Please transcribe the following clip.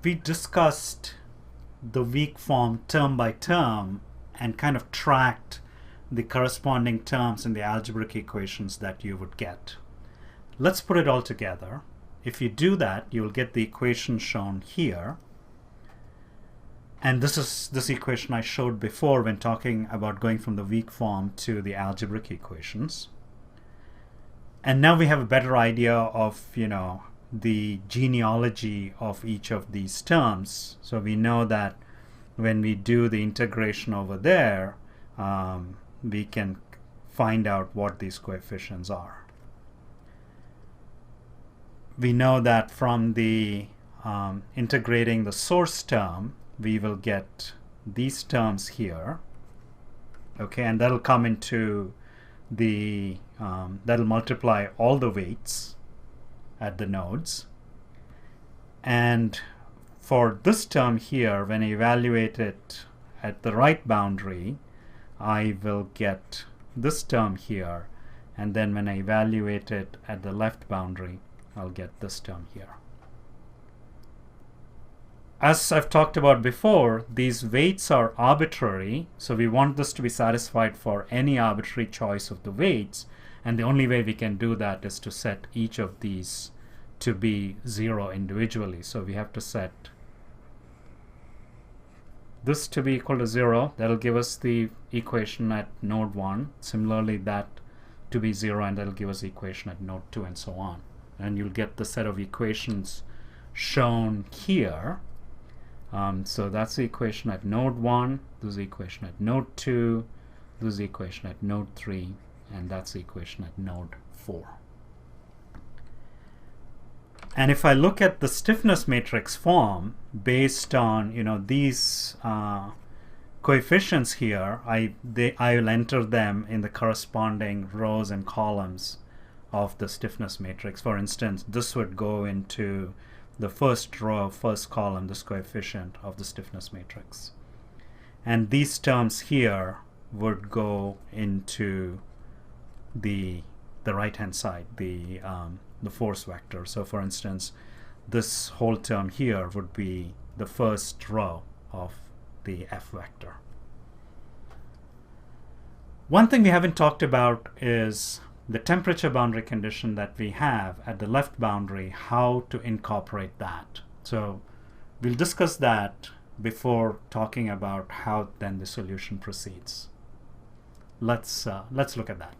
we discussed the weak form term by term and kind of tracked the corresponding terms in the algebraic equations that you would get. Let's put it all together. If you do that, you'll get the equation shown here. And this is this equation I showed before when talking about going from the weak form to the algebraic equations. And now we have a better idea of, the genealogy of each of these terms. So we know that when we do the integration over there, we can find out what these coefficients are. We know that from the integrating the source term, we will get these terms here. Okay, and that'll come into the, that'll multiply all the weights at the nodes. And for this term here, when I evaluate it at the right boundary, I will get this term here. And then when I evaluate it at the left boundary, I'll get this term here. As I've talked about before, these weights are arbitrary, so we want this to be satisfied for any arbitrary choice of the weights, and the only way we can do that is to set each of these to be 0 individually. So we have to set this to be equal to 0. That'll give us the equation at node 1. Similarly, that to be 0, and that'll give us the equation at node 2, and so on. And you'll get the set of equations shown here. So that's the equation at node 1, this is the equation at node 2, this is the equation at node 3, and that's the equation at node 4. And if I look at the stiffness matrix form based on these coefficients here, I will enter them in the corresponding rows and columns of the stiffness matrix. For instance, this would go into the first row, first column, this coefficient of the stiffness matrix. And these terms here would go into the right-hand side, the force vector. So for instance, this whole term here would be the first row of the F vector. One thing we haven't talked about is the temperature boundary condition that we have at the left boundary, how to incorporate that. So we'll discuss that before talking about how then the solution proceeds. Let's look at that.